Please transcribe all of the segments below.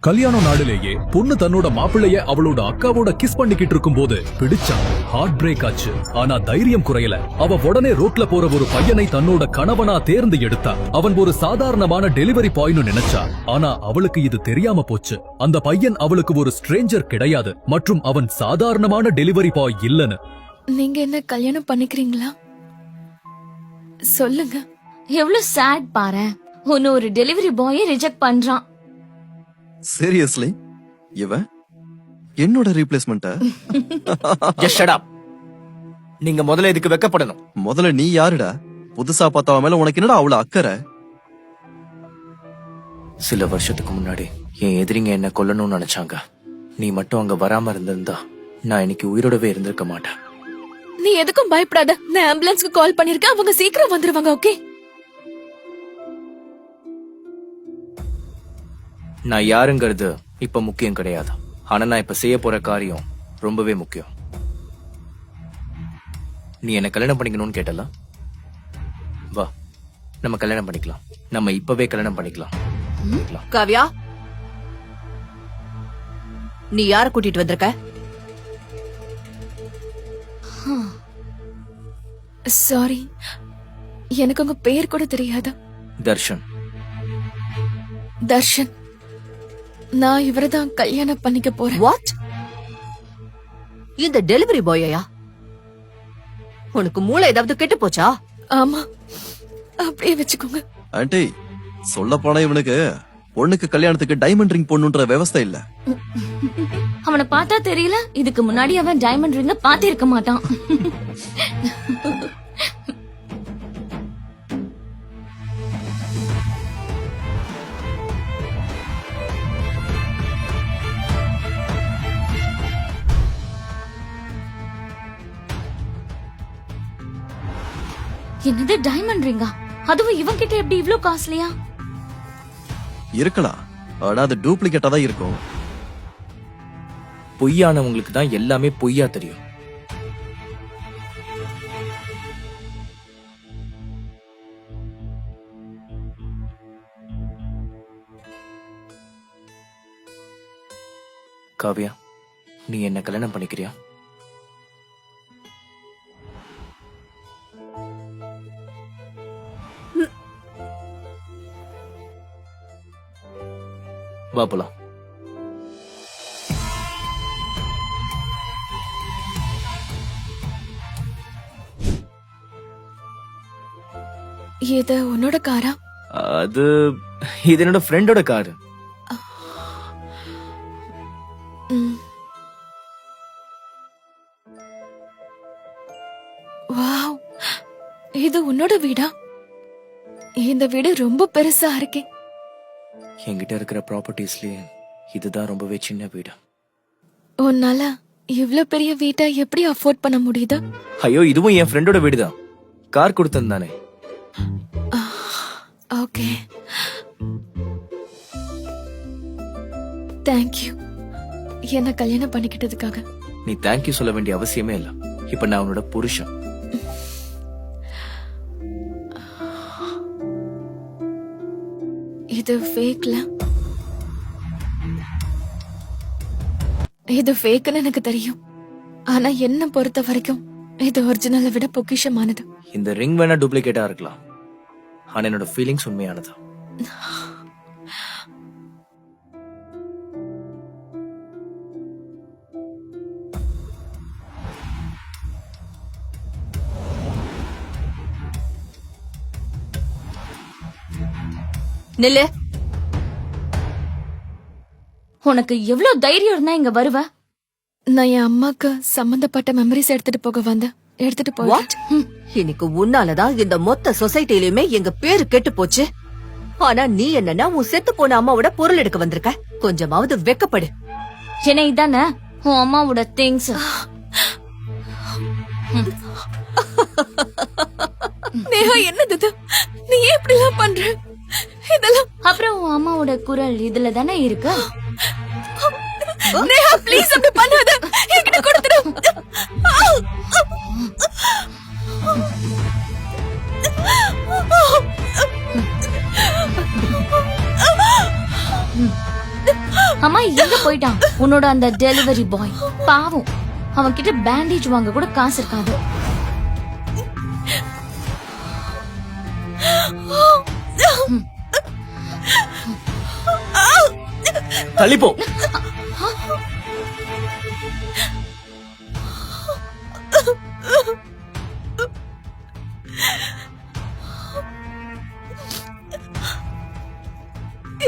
கல்யாண நாளிலேயே பொண்ணு தன்னோட மாப்பிள்ளைய அவளோட அக்காவோட கிஸ் பண்ணிக்கிட்டு இருக்கும் போது பிடிச்சா ஹார்ட் பிரேக் ஆச்சு. ஆனா தைரியம் குறையல. அவ உடனே ரோட்ல போற ஒரு பையனை தன்னோட கணவனா தேர்ந்து எடுத்தா. அவன் ஒரு சாதாரணமான டெலிவரி பாய்னு நினைச்சா. ஆனா அவளுக்கு இது தெரியாம போச்சு. அந்த பையன் அவளுக்கு ஒரு ஸ்ட்ரேஞ்சர் கிடையாது மற்றும் அவன் சாதாரணமான டெலிவரி பாய் இல்லன்னு. நீங்க என்ன கல்யாணம் பண்ணிக்கிறீங்களா? சொல்லுங்க. எவ்வளவு சேட் பாரு. உன்ன ஒரு டெலிவரி பாயை ரிஜெக்ட் பண்றான். சீரியஸ்லி இவன் என்னோட ரீப்ளேஸ்மெண்டா? Just shut up. நீங்க முதல்ல இதுக்கு வெக்கப்படணும். முதல்ல நீ யாருடா? புதுசா பார்த்தவ மேல உனக்கு என்னடா அவ்வளவு அக்கறை? சில வருஷத்துக்கு முன்னாடி என் எதிரிங்க என்ன கொல்லணும்னு நினைச்சாங்க. நீ மட்டும் அங்க வராம இருந்திருந்தா நான் இன்னைக்கு உயிரோடவே இருந்திருக்க மாட்டேன். நீ எதுக்கும் பயப்படாத. நான் ஆம்புலன்ஸ்க்கு கால் பண்ணிருக்கேன். அவங்க சீக்கிரம் வந்துருவாங்க. ஓகே? நான் யாருங்கிறது இப்ப முக்கியம் கிடையாது. ஆனா நான் இப்ப செய்ய போற காரியம் ரொம்பவே முக்கியம். நீ என்ன கல்யாணம் பண்ணிக்கணும்னு கேட்டல, வா நம்ம கல்யாணம் பண்ணிக்கலாம். நம்ம இப்பவே கல்யாணம் பண்ணிக்கலாம். காவ்யா, நீ யார கூட்டிட்டு வந்திருக்க? சாரி, எனக்கு உங்க பேர் கூட தெரியாது. தர்ஷன். தர்ஷன், நான் இவரதான் கல்யாணம் பண்ணிக்க போறேன். வாட்? இந்த டெலிவரி பாயா? உனக்கு மூளை ஏதாவது கெட்டு போச்சா? ஆமா, அப்படியே வச்சுக்கோங்க. ஆண்டி, சொல்ல போனா இவனுக்கு பொண்ணுக்கு கல்யாணத்துக்கு டைமண்ட் ரிங் பொண்ணுன்ற விவசாய இல்ல. அவனை பார்த்தா தெரியல, இதுக்கு முன்னாடி அவன் டைமண்ட் ரிங்க பாத்திருக்க மாட்டான். என்னது டைமண்ட் ரிங்கா? அதுவும் இவன் கிட்ட எப்படி இவ்ளோ காஸ்ட்லியா? இருக்கலாம், ஆனா அது டூப்ளிகேட்டா தான் இருக்கும். பொய்யானவங்களுக்கு தான் எல்லாமே பொய்யா தெரியும். காவ்யா, நீ என்ன கல்யாணம் பண்ணிக்கிறியா? வா போலாம். இது உன்னோட காரா? அது இது என்னோட ஃப்ரெண்டோட காரு. வாவ், இது உன்னோட வீடா? இந்த வீடு ரொம்ப பெருசா இருக்கே. என்கிட்ட இருக்கிற ப்ராப்பர்ட்டிஸ்லயே இதுதான் ரொம்பவே சின்ன வீடு. உன்னால இவ்ளோ பெரிய வீட்டை எப்படி அஃபோர்ட் பண்ண முடியுது? ஐயோ, இதுவும் என் ஃப்ரெண்டோட வீடுதான். கார் கொடுத்தது தானே. ஓகே, தேங்க்யூ என்ன கல்யாணம் பண்ணிக்கிட்டதுக்காக. நீ தேங்க்யூ சொல்ல வேண்டிய அவசியமே இல்ல. இப்ப நான் உன்னோட புருஷன். இது ஃபேக்ல. இது ஃபேக்னு எனக்கு தெரியும். ஆனா என்ன பொறுத்த வரைக்கும் இது ஒரிஜினலை விட பொக்கிஷமானது. இந்த ரிங் வேணா டூப்ளிகேட்டா இருக்கலாம், ஆனா என்னோட ஃபீலிங்ஸ் உண்மையானது. நில்லு. உனக்கு எவ்வளவு தைரியம் இருந்தா இங்க வருவ? நான் என் அம்மாக்கு சம்பந்தப்பட்ட மெமரிஸ் எடுத்துட்டு போக வந்தேன். எடுத்துட்டு போய் வாட்? இன்னைக்கு உன்னாலதான் இந்த மொத்த சொசைட்டிலயுமே எங்க பேரு கெட்டு போச்சு. ஆனா நீ என்னன்னா உன் செத்து போன அம்மாவோட பொருள் எடுக்க வந்திருக்க. கொஞ்சமாவது வெக்கப்படு. என்ன இதானே உன் அம்மாவோட திங்ஸ்? நேஹா, என்னது இது? நீ ஏன் இப்படி எல்லாம் பண்ற? இதெல்லாம் அப்புறம் உன் அம்மாவோட குரல் இதுல தானே இருக்கு. நேஹா, ப்ளீஸ் அப்படி பண்ணாத. என்கிட்ட கொடுத்துடு. அம்மா எங்க போயிட்டான் உன்னோட அந்த டெலிவரி பாய்? பாவம், அவன் கிட்ட பேண்டேஜ் வாங்க கூட காசு இருக்காது. தள்ளிப்போ.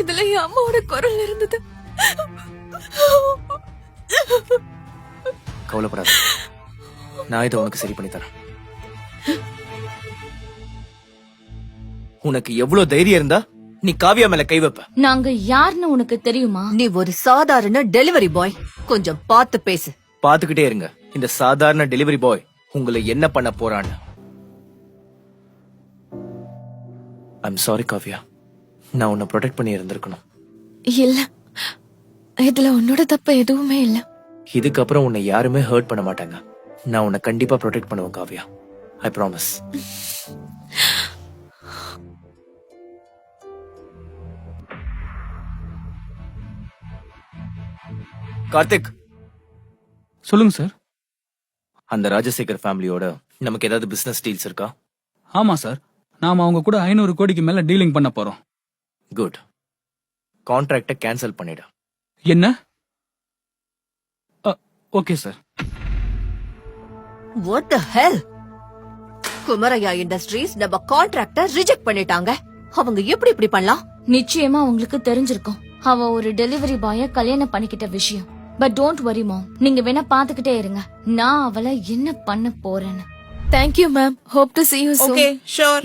இதுல என் அம்மாவோட குரல் இருந்தது. கவலைப்படாத, நான் இதை உனக்கு சரி பண்ணி தரேன். உனக்கு எவ்வளவு தைரியம் இருந்தா நீ காவியா மேல கை வைப்ப? நாங்க யாருன்னு உனக்கு தெரியுமா? நீ ஒரு சாதாரண டெலிவரி பாய். கொஞ்சம் பார்த்து பேசு. பாத்துக்கிட்டே இருங்க இந்த சாதாரண டெலிவரி பாய் உங்களை என்ன பண்ண போறான்னு. ஐம் சாரி காவியா, நான் உன்னை ப்ரொடெக்ட் பண்ணி இருந்திருக்கணும். இல்ல, இதுல உன்னோட தப்பு எதுவுமே இல்ல. இதுக்கப்புறம் உன்னை யாருமே ஹர்ட் பண்ண மாட்டாங்க. நான் உன்னை கண்டிப்பா ப்ரொடெக்ட் பண்ணுவேன் காவியா, ஐ ப்ராமிஸ். கார்த்திக், சொல்லுங்க சார். அந்த ராஜசேகர் ஃபேமிலியோட நமக்கு ஏதாவது பிசினஸ் டீல்ஸ் இருக்கா? ஆமா சார், நாம அவங்க கூட 500 கோடிக்கு மேல டீலிங் பண்ண போறோம். குட். கான்ட்ராக்ட கேன்சல் பண்ணிடு. என்ன? Okay sir. What the hell? Kumaraiya industries நம்ம கான்ட்ராக்ட ரிஜெக்ட் பண்ணிட்டாங்க. அவங்க எப்படி இப்படி பண்ணலாம்? நிச்சயமா உங்களுக்கு தெரிஞ்சிருக்கும் அவ ஒரு டெலிவரி பாய கல்யாணம் பண்ணிக்கிட்ட விஷயம். பட் டோன்ட் வரி மாம், நீங்க வேணா பாத்துக்கிட்டே இருங்க நான் அவளை என்ன பண்ண போறேன்னு. Thank you ma'am. Hope to see you soon. Okay, sure.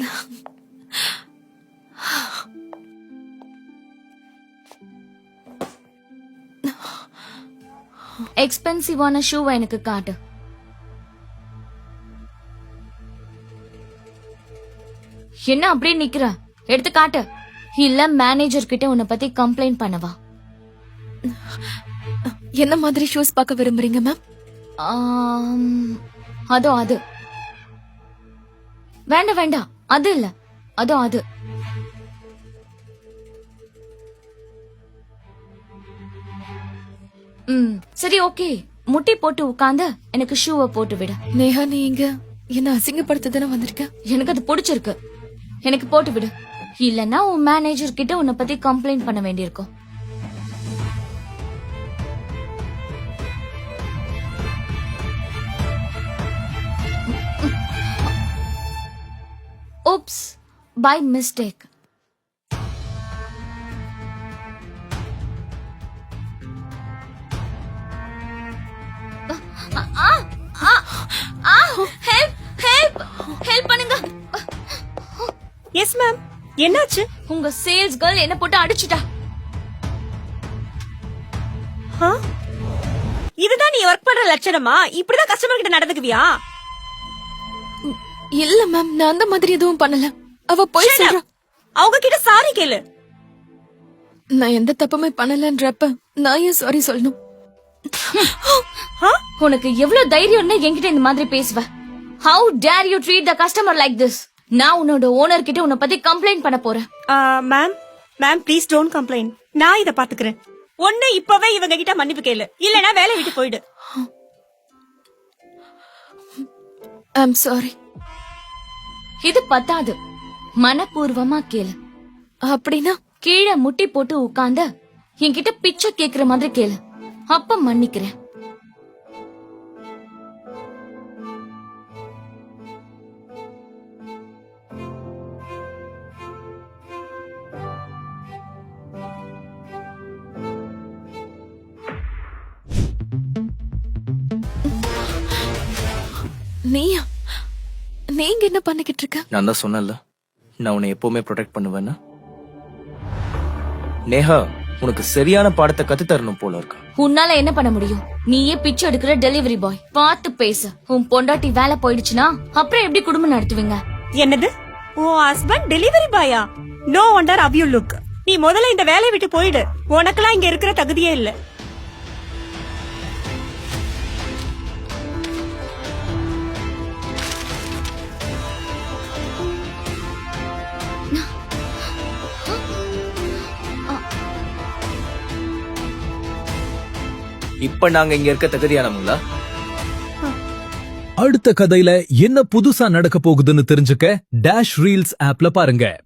எக்ஸ்பென்சிவான ஷூவை எனக்கு காட்டு. என்ன அப்படியே நிக்கிற? எடுத்து காட்டு. இல்ல மேனேஜர் கிட்ட உன்னை பத்தி கம்ப்ளைண்ட் பண்ணவா? என்ன மாதிரி ஷூஸ் பார்க்க விரும்புறீங்க மேம்? அதோ அது. வேண்டாம் வேண்டாம், அது இல்ல, அதோ அது. சரி ஓகே, முட்டி போட்டு உட்கார்ந்து எனக்கு ஷூவை போட்டு விடு. நேஹா, நீ இங்க என்ன அசிங்கப்படுத்துதானே வந்திருக்க? எனக்கு அது பிடிச்சிருக்கு, எனக்கு போட்டு விடு. இல்லன்னா உன் மேனேஜர் கிட்ட உன்னை பத்தி கம்ப்ளைண்ட் பண்ண வேண்டியிருக்கும். Oops, by mistake. Help, help, help பண்ணுங்க. Yes ma'am. என்னாச்சு? உங்க சேல்ஸ் கேர்ள் என்ன போட்டு அடிச்சுட்டா. இதுதான் நீ ஒர்க் பண்ற லட்சணமா? இப்படிதான் கஸ்டமர் கிட்ட நடந்துக்குவியா? இல்ல மேம், நான் அந்த மாதிரி எதுவும் பண்ணல. அவ போய் சொல்றா. அவங்க கிட்ட சாரி கேளு. நான் எந்த தப்புமே பண்ணலன்றப்ப நான் ஏன் சாரி சொல்லணும்? உனக்கு எவ்வளவு தைரியம்னா என்கிட்ட இந்த மாதிரி பேசுவ? How dare you treat the customer like this? நான் உன்னோட ஓனர் கிட்ட உன்னை பத்தி கம்ப்ளைண்ட் பண்ண போறேன். Ma'am please don't complaint. நான் இத பாத்துக்கிறேன். ஒண்ணு இப்பவே இவங்க கிட்ட மன்னிப்பு கேளு, இல்லனா வேலை விட்டு போயிடு. I'm sorry. இது பத்தாது, மனப்பூர்வமா கேளு. அப்படின்னா கீழே முட்டி போட்டு உட்கார்ந்து என்கிட்ட பிச்சை கேக்குற மாதிரி கேளு, அப்ப மன்னிக்கிறேன். நீயா? நீங்க என்ன பண்ணிக்கிட்டு இருக்க? நான் தான் சொன்னேன்ல, நான் உன்னை எப்பவுமே ப்ரொடெக்ட் பண்ணுவேன்னு. நேஹா, உனக்கு சரியான பாடத்தை கத்து தரணும் போல இருக்கு. உன்னால என்ன பண்ண முடியும்? நீயே பிச்சை எடுக்கிற டெலிவரி பாய். பார்த்து பேசு. உன் பொண்டாட்டி வேலை போயிடுச்சுன்னா அப்புறம் எப்படி குடும்பம் நடத்துவீங்க? என்னது? உன் ஹஸ்பண்ட் டெலிவரி பாயா? No wonder how you look. நீ முதல்ல இந்த வேலையை விட்டு போயிடு. உனக்கெல்லாம் இங்க இருக்கிற தகுதியே இல்ல. இப்ப நாங்க இங்க இருக்க தகுதியானவங்களா? அடுத்த கதையில என்ன புதுசா நடக்க போகுதுன்னு தெரிஞ்சுக்க டேஷ் ரீல்ஸ் ஆப்ல பாருங்க.